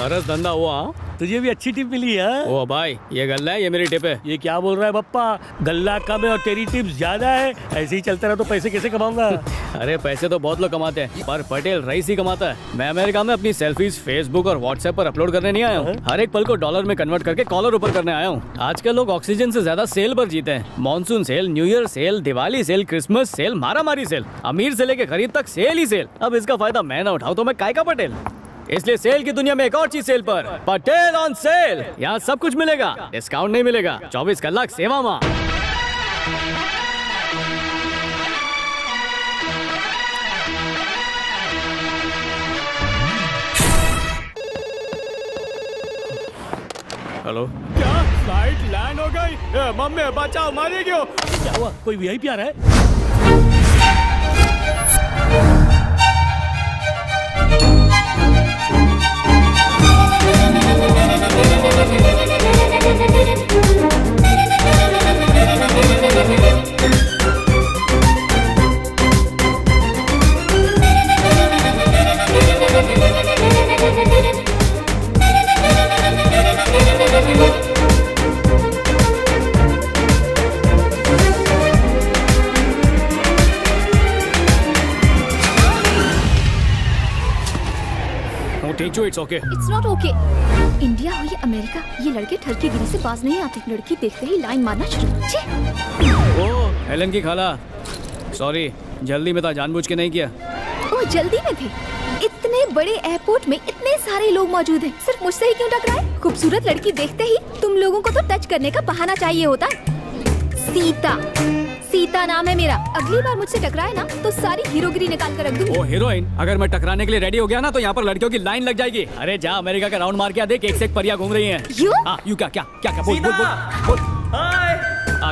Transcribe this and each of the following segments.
सरस धंधा हुआ। तुझे भी अच्छी टिप मिली है। ओ भाई, ये गल्ला है, ये मेरी टिप है। ये क्या बोल रहा है बप्पा? गल्ला कम है और तेरी टिप्स ज्यादा है। ऐसे ही चलता रहा तो पैसे कैसे कमाऊंगा? अरे पैसे तो बहुत लोग कमाते हैं, पर पटेल रईस ही कमाता है। मैं अमेरिका में अपनी सेल्फीज फेसबुक और व्हाट्सएप पर अपलोड करने नहीं आया हूँ। हर एक पल को डॉलर में कन्वर्ट करके कॉलर ऊपर करने आया हूँ। आजकल लोग ऑक्सीजन से ज्यादा सेल पर जीते हैं। Monsoon sale, new year sale, Diwali sale, Christmas sale, मारामारी सेल, अमीर से लेके गरीब तक सेल ही सेल। अब इसका फायदा मैं ना उठाऊं तो मैं काय का पटेल। इसलिए सेल की दुनिया में एक और चीज सेल पर, पटेल ऑन सेल। यहाँ सब कुछ मिलेगा, डिस्काउंट नहीं मिलेगा। 24 कलाक सेवा माँ। हेलो, क्या फ्लाइट लैंड हो गई? मम्मी बचाओ, मारे क्यों? क्या हुआ? कोई वीआईपी आ रहा है? It's okay. It's not okay. India हो या अमेरिका, ये लड़के ठरकीगिरी से बाज नहीं आते। लड़की देखते ही लाइन मारना शुरू। छी! ओ, हेलन की खाला, सॉरी, जल्दी में था, जानबूझ के नहीं किया। ओ, जल्दी में थे। इतने बड़े एयरपोर्ट में इतने सारे लोग मौजूद हैं, सिर्फ मुझसे ही क्यों टकराए? खूबसूरत लड़की देखते ही तुम लोगों को तो टच करने का बहाना चाहिए होता। सीता, सीता नाम है मेरा। अगली बार मुझसे टकराए ना तो सारी हीरोगिरी निकाल कर रख दूंगी। ओ हीरोइन, अगर मैं टकराने के लिए रेडी हो गया ना तो यहाँ पर लड़कियों की लाइन लग जाएगी। अरे जा अमेरिका का राउंड मार के आ, देख एक से एक परियां घूम रही हैं। यू क्या क्या क्या क्या बोल बोल बोल बोल।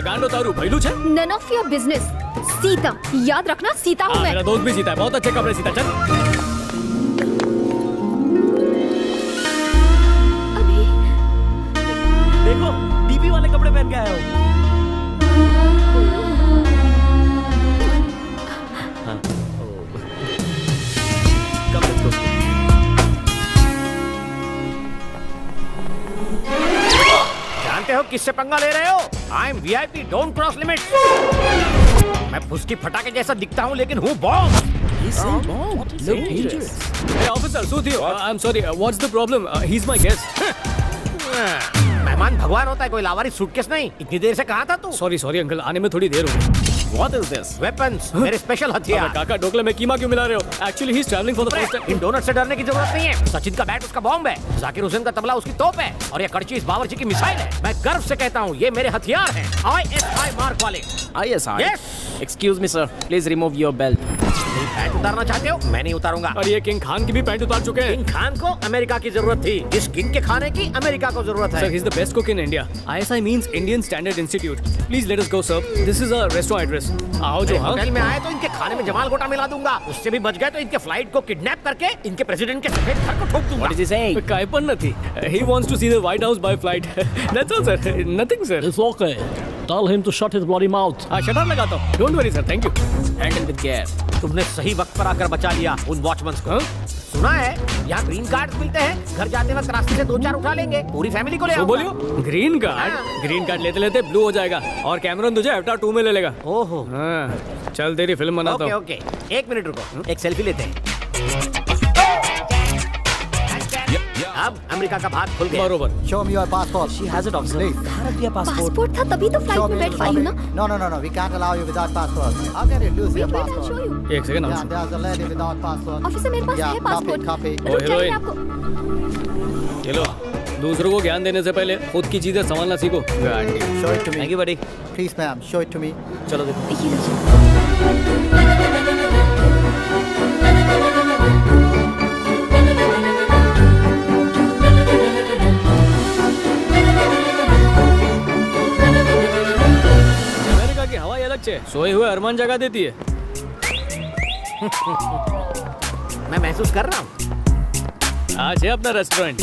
गांडो तारू भैलू छे। None of your business. Sita, याद रखना सीता हूँ मैं। मेरा दोस्त भी सीता है, बहुत अच्छे कपड़े सीता। चल अभी देखो, डीपी वाले कपड़े पहन के आया हूँ। जानते हो किससे पंगा ले रहे हो? I am VIP, don't cross limit. मैं फुसकी फटाके जैसा दिखता हूँ लेकिन हूँ bomb. Hey officer, Sudhir, I'm sorry, what's the problem? He's my guest. मेहमान भगवान होता है, कोई लावारिस सूटकेस नहीं। इतनी देर से कहाँ था तू? सॉरी अंकल, आने में थोड़ी देर हो गई। What is this? Weapons, मेरे स्पेशल हथियार। काका डोकले में कीमा क्यों मिला रहे हो? Actually he's traveling for the first time. इन डोनट से डरने की जरूरत नहीं है। सचिन का बैट उसका बॉम्ब है, जाकिर हुसैन का तबला उसकी तोप है, और ये कड़ची इस बावर्ची की मिसाइल है। मैं गर्व से कहता हूँ ये मेरे हथियार हैं, ISI मार्क वाले। ISI? Yes. Excuse me sir, please remove your belt. Pant उतारना चाहते हो? मैं नहीं उतारूंगा। और ये किंग खान की भी पैंट उतार चुके हैं। किंग खान को अमेरिका की जरूरत थी, इस किंग के खाने की अमेरिका को जरूरत है। Sir, he's the best cook in India. ISI means Indian Standard Institute. Please let us go, sir. This is a restaurant address. आओ जो हाँ। होटल में आए तो इनके खाने में जमाल गोटा मिला दूंगा। उससे भी बच गए तो इनके फ्लाइट को किडनैप करके इनके प्रेसिडेंट के सफेद घर को ठोक दूंगा। What is he saying? काय पण નથી. He wants to see the White House by flight. That's all, sir. Nothing, sir. It's okay. Tell him to shut his bloody mouth. हाँ, शटर लगाता हूँ. Don't worry, sir. Thank you. Handle with care. तुमने सही वक्त पर आकर बचा लिया उन वॉचमैन को। सुना है यहाँ ग्रीन कार्ड मिलते हैं, घर जाते वक्त रास्ते से 2-4 उठा लेंगे, पूरी फैमिली को ले तो आऊंगा। बोलियो ग्रीन कार्ड लेते लेते ब्लू हो जाएगा और कैमरन तुझे अवतार 2 में ले लेगा। ओहो। हाँ, चल तेरी फिल्म बनाता हूँ। ओके, 1 मिनट रुको, एक सेल्फी लेते हैं। अब अमेरिका का भाग खुल गया। बरोबर। Show me your passport. She has it officer. Please. कहाँ रख दिया passport? पासपोर्ट था तभी तो Show फ्लाइट में me बैठ your पाई हूँ ना। No. We can't allow you without passport. How can you lose your Wait, I'll show passport? you. एक सेकंड Yeah, आओ। there's a lady without passport. Officer मेरे पास Yeah, है पासपोर्ट। copy. ओ, रुक जाइए heroine। आपको। चलो, दूसरों को ज्ञान देने से पहले खुद की चीजें संभालना सीखो। Show it to me. Thank you buddy. Please, ma'am. Show it to me. चलो देखो। ये लीजिए। अमेरिका की हवा ही अलग है, सोए हुए अरमान जगा देती है। मैं महसूस कर रहा हूँ। आज है अपना रेस्टोरेंट।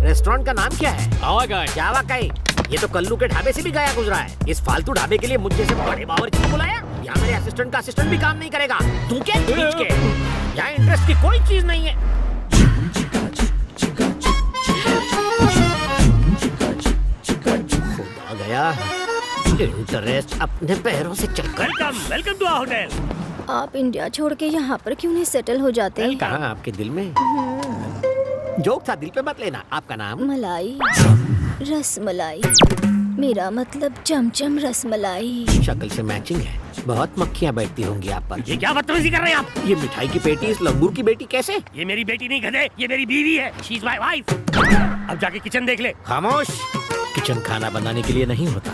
रेस्टोरेंट का नाम क्या है? हवा का है। जावा का ही। ये तो कल्लू के ढाबे से भी गया गुजरा है। इस फालतू ढाबे के लिए मुझ जैसे बड़े बावर्ची को बुलाया? यहाँ मेरे असिस्टेंट का असिस्टेंट भी काम नहीं करेगा। तू क्या बीच के? यहाँ इंटरेस्ट की कोई चीज नहीं है। इंटरेस्ट अपने पैरों से चक्कर। Welcome welcome to our hotel. आप इंडिया छोड़ के यहाँ पर क्यों नहीं सेटल हो जाते? कहाँ आपके दिल में? जोक था, दिल पे मत लेना। आपका नाम? मलाई, रसमलाई। मेरा मतलब चमचम रसमलाई। शक्ल से मैचिंग है। बहुत मक्खियाँ बैठती होंगी आप पर। ये क्या बदतमीजी कर रहे हैं आप? ये मिठाई की पेटी इस लंगूर की बेटी कैसे? ये मेरी बेटी नहीं गधे, ये मेरी बीवी है। She is my wife. अब जाके किचन देख ले। खामोश। किचन खाना बनाने के लिए नहीं होता।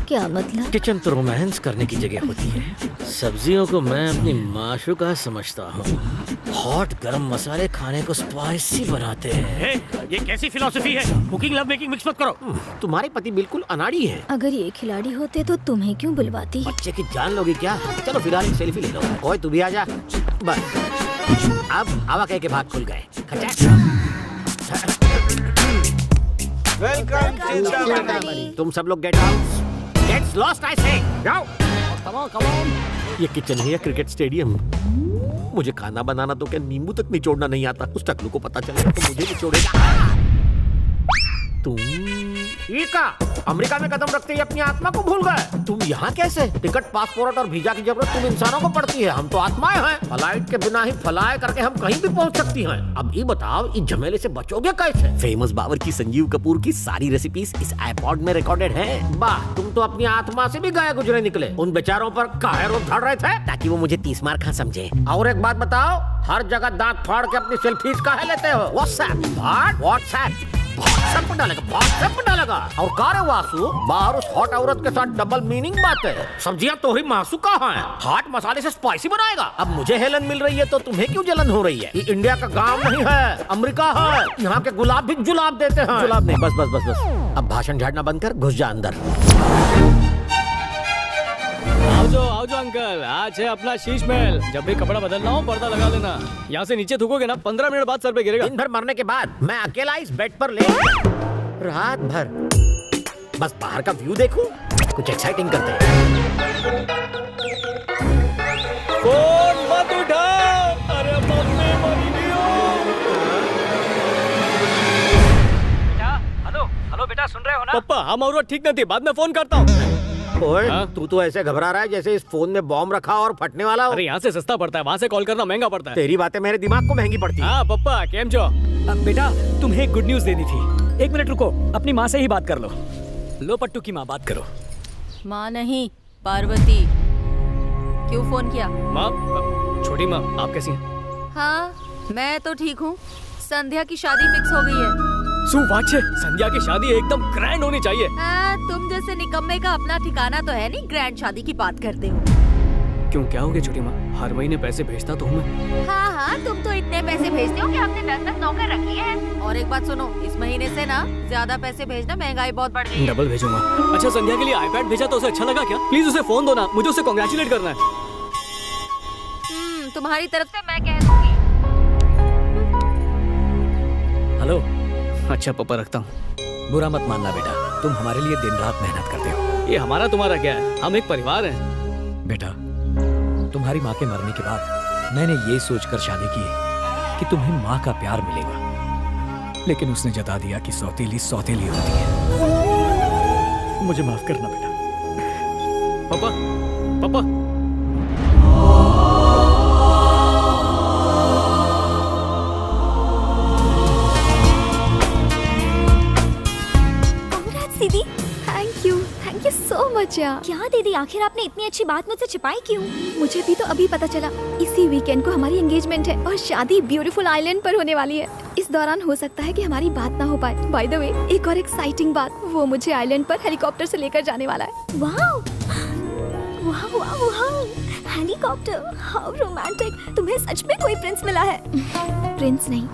क्या मतलब? किचन तो रोमांस करने की जगह होती है। सब्जियों को मैं अपनी माशूका समझता हूँ। हॉट गरम मसाले खाने को स्पाइसी बनाते हैं। ये कैसी फिलॉसफी है? कुकिंग लव मेकिंग मिक्स मत करो। तुम्हारे पति बिल्कुल अनाड़ी है। अगर ये खिलाड़ी होते तो तुम्हें क्यों बुलवाती? बच्चे की जान लोगी क्या? चलो फिलहाल एक सेल्फी ले लो। ओए तू भी आजा। बस अब हवा कह के भाग खुल गए। तुम सब लोग get out. Gets lost I say. जाओ। ये किचन है या क्रिकेट स्टेडियम? मुझे खाना बनाना तो क्या नींबू तक निचोड़ना नहीं आता। उस टकलू को पता चलेगा तो मुझे निचोड़ेगा। तुम ये का अमेरिका में कदम रखते ही अपनी आत्मा को भूल गए। तुम यहाँ कैसे? टिकट, पासपोर्ट और वीजा की जरूरत तुम इंसानों को पड़ती है। हम तो आत्माएं हैं। फ्लाइट के बिना ही फ्लाई करके हम कहीं भी पहुँच सकती हैं। अब ये बताओ, इस झमेले से बचोगे कैसे? फेमस बावर्ची संजीव कपूर की सारी रेसिपीज इस आईपॉड में रिकॉर्डेड है। वाह, तुम तो अपनी आत्मा से भी गए गुजरे निकले। उन बेचारों पर काहे रोक धड़ रहे थे? ताकि वो मुझे 30 मार खा समझे। और एक बात बताओ, हर जगह दांत फाड़ के अपनी सेल्फीज काहे लेते हो? व्हाट्सएप पर डालेगा। और कारे वासु, बाहर उस हॉट औरत के साथ डबल मीनिंग बातें। सब्जियां तो ही मासू कहाँ है? हॉट मसाले से स्पाइसी बनाएगा। अब मुझे हेलन मिल रही है तो तुम्हें क्यों जलन हो रही है? ये इंडिया का गांव नहीं है, अमेरिका है। यहाँ के गुलाब भी जुलाब देते हैं। जुलाब नहीं, बस। अब भाषण झाड़ना बंद कर, घुस जा अंदर। आओ जो अंकल, आज है अपना शीश महल। जब भी कपड़ा बदलना हो पर्दा लगा लेना। यहाँ से नीचे थूकोगे ना 15 मिनट बाद सर पे गिरेगा। दिन भर मरने के बाद मैं अकेला इस बेड पर ले रात भर बस बाहर का व्यू देखूं। कुछ एक्साइटिंग करते हैं। फोन मत उठाओ। अरे मम्मी मरी नहीं हो। हेलो बेटा, सुन रहे हो ना? पापा, हम और ठीक नहीं थी, बाद में फोन करता हूँ। ओए, हाँ? तू तो ऐसे घबरा रहा है जैसे इस फोन में बॉम्ब रखा और फटने वाला हो। अरे यहाँ से सस्ता पड़ता है, वहाँ से कॉल करना महंगा पड़ता है। तेरी बातें मेरे दिमाग को महंगी पड़ती है। हाँ पप्पा, केम जो? बेटा, तुम्हें एक गुड न्यूज देनी थी। 1 मिनट रुको, अपनी माँ से ही बात कर लो। लो पट्टू की माँ, बात करो। माँ नहीं, पार्वती। क्यों फोन किया? माँ, छोटी माँ, आप कैसी हैं? हाँ, मैं तो ठीक हूँ। संध्या की शादी फिक्स हो गई है। सुवाच्य, संध्या की शादी एकदम ग्रैंड होनी चाहिए। तुम जैसे निकम्मे का अपना ठिकाना तो है नहीं, ग्रैंड शादी की बात करते हो। क्यों, क्या हो गया छोटी माँ? हर महीने पैसे भेजता तो हूँ मैं। हाँ, तुम तो इतने पैसे भेजते हो कि हमने 10 नौकर रखी है। और एक बात सुनो, इस महीने से ना ज्यादा पैसे भेजना, महंगाई बहुत बढ़ गई है। डबल भेजूंगा। अच्छा, संध्या के लिए आईपैड भेजा तो उसे अच्छा लगा क्या? प्लीज उसे फोन दो ना, मुझे उसे कांग्रेचुलेट करना है। तुम्हारी तरफ से मैं कह दूंगी। हेलो। अच्छा पापा, रखता हूँ। बुरा मत मानना बेटा, तुम हमारे लिए दिन रात मेहनत करते हो। ये हमारा तुम्हारा क्या है? हम एक परिवार हैं। बेटा, तुम्हारी माँ के मरने के बाद मैंने ये सोचकर शादी की कि तुम्हें माँ का प्यार मिलेगा, लेकिन उसने जता दिया कि सौतेली सौतेली होती है। मुझे माफ करना बेटा। पापा। दीदी, थैंक यू सो मच यार। क्या दीदी, आखिर आपने इतनी अच्छी बात मुझसे छिपाई क्यों? मुझे भी तो अभी पता चला। इसी वीकेंड को हमारी एंगेजमेंट है और शादी ब्यूटीफुल आइलैंड पर होने वाली है। इस दौरान हो सकता है कि हमारी बात ना हो पाए। बाय द वे, एक और एक्साइटिंग बात, वो मुझे आइलैंड पर हेलीकॉप्टर से लेकर जाने वाला है। Wow, helicopter, how romantic. तुम्हें सच में कोई प्रिंस मिला है? प्रिंस नहीं,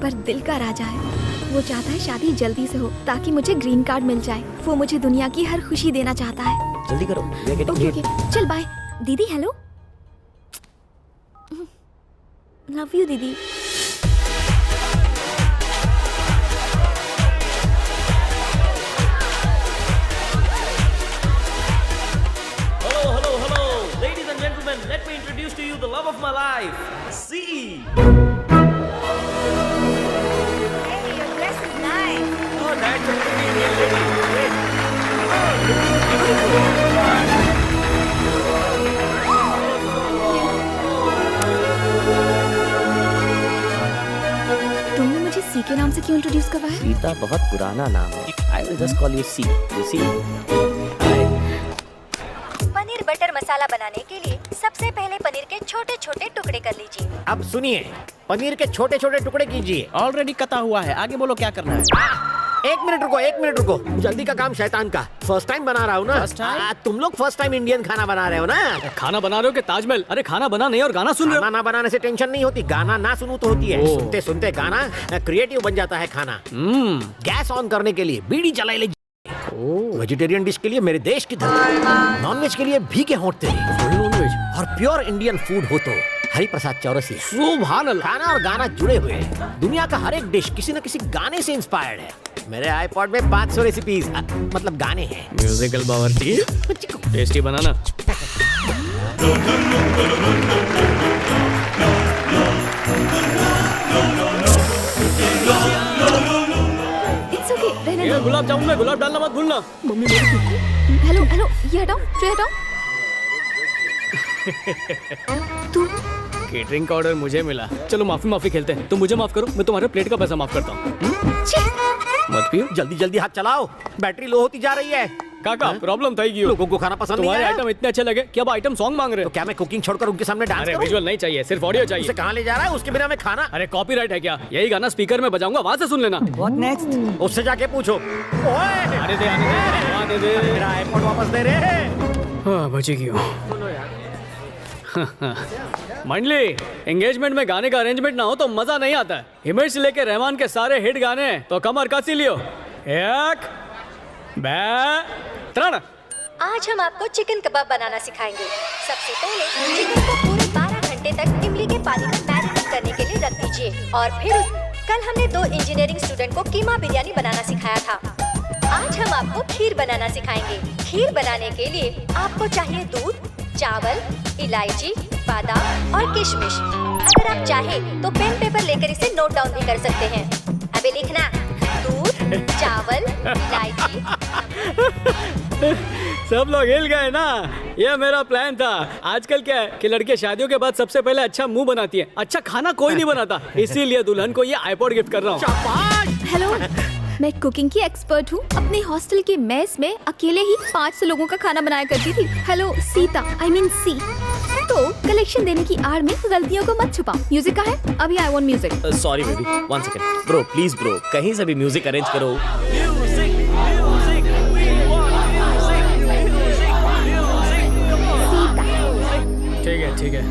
पर दिल का राजा है। वो चाहता है शादी जल्दी से हो ताकि मुझे ग्रीन कार्ड मिल जाए। वो मुझे दुनिया की हर खुशी देना चाहता है। जल्दी करो। ओके, चल बाय। दीदी हेलो। लव यू दीदी। Hello. Ladies and gentlemen, let me introduce to you the love of my life, C. Oh, that's a pretty Indian lady. Great. Oh, beautiful. के नाम से क्यों इंट्रोड्यूस करवाया? सीता बहुत पुराना नाम है. I will just call you C. You see? Paneer butter masala बनाने के लिए सबसे पहले पनीर के छोटे छोटे टुकड़े कर लीजिए। अब सुनिए, पनीर के छोटे छोटे टुकड़े कीजिए। ऑलरेडी कटा हुआ है. आगे बोलो क्या करना है. एक मिनट रुको, जल्दी का काम शैतान का। फर्स्ट टाइम बना रहा हूँ ना। First time? तुम लोग फर्स्ट टाइम इंडियन खाना बना रहे हो ना। खाना बना रहे हो कि ताजमहल? अरे खाना बना नहीं और गाना सुन रहे खाना ना बनाने से टेंशन नहीं होती, गाना ना सुनूं तो होती है। ओह। सुनते सुनते गाना क्रिएटिव बन जाता है खाना। हो। गैस ऑन करने के लिए बीड़ी जला ले। वेजिटेरियन डिश के लिए मेरे देश की धरती, नॉन वेज के लिए भीगे होंठ तेरे, और प्योर इंडियन फूड हो तो हरि प्रसाद चौरसिया। सुभान अल्लाह। खाना और गाना जुड़े हुए हैं। दुनिया का हर एक डिश किसी न किसी गाने से इंस्पायर्ड है। मेरे आईपॉड में 500 रेसिपीज मतलब गाने हैं। म्यूजिकल बावर्ची, टेस्टी बनाना। इट्स ओके, रहने ये दो। गुलाब जामुन में गुलाब डालना मत भूलना। हेलो हेलो, ये हटाओ, ट्रे हटाओ। तू केटरिंग का ऑर्डर मुझे मिला। चलो माफी खेलते हैं। तुम मुझे माफ करो, मैं तुम्हारे प्लेट का पैसा माफ करता हूँ। छी, मत पियो। जल्दी जल्दी हाथ चलाओ, बैटरी लो होती जा रही है। काका प्रॉब्लम था क्यों? लोगों को खाना पसंद नहीं तुम्हारे आया? आइटम इतने अच्छे लगे कि अब आइटम सॉन्ग मांग रहे तो हो। क्या मैं कुकिंग छोड़कर उनके सामने डांस अरे करूं? विजुअल नहीं चाहिए, सिर्फ ऑडियो उसे चाहिए। कहाँ ले जा रहा है? उसके बिना मैं खाना। अरे कॉपीराइट है क्या? यही गाना स्पीकर में बजाऊंगा, वहां से सुन लेना। उससे जाके पूछो। ओए, आने दे आने दे। मेरा आईपॉड वापस दे रे। हाँ बची क्यों? मंडली, एंगेजमेंट में गाने का अरेंजमेंट ना हो तो मजा नहीं आता है। हिमेश से लेके रहमान के सारे हिट गाने तो कमर कसी लियो। एक बे त्रण। आज हम आपको चिकन कबाब बनाना सिखाएंगे। सबसे पहले चिकन को पूरे 12 घंटे तक इमली के पानी में मैरिनेट करने के लिए रख दीजिए और फिर कल हमने 2 इंजीनियरिंग स्टूडेंट को कीमा बिरयानी बनाना सिखाया था। आज हम आपको खीर बनाना सिखाएंगे। खीर बनाने के लिए आपको चाहिए दूध, चावल, इलायची, बादाम और किशमिश। अगर आप चाहें तो पेन पेपर लेकर इसे नोट डाउन भी कर सकते हैं। अबे लिखना, दूध, चावल, इलायची। सब लोग हिल गए ना? ये मेरा प्लान था। आजकल क्या है कि लड़के शादियों के बाद सबसे पहले अच्छा मुंह बनाती है, अच्छा खाना कोई नहीं बनाता। इसीलिए दुल्हन को ये आईपॉड गिफ्ट कर रहा हूँ। हेलो, मैं कुकिंग की एक्सपर्ट हूँ। अपने हॉस्टल के मेस में अकेले ही 500 लोगों का खाना बनाया करती थी। हेलो सीता, आई मीन सी। तो कलेक्शन देने की आड़ में गलतियों को मत छुपाओ। म्यूजिक का है? अभी I want music. Sorry baby, 1 second. Bro please bro, कहीं से भी म्यूजिक अरेंज करो. ठीक है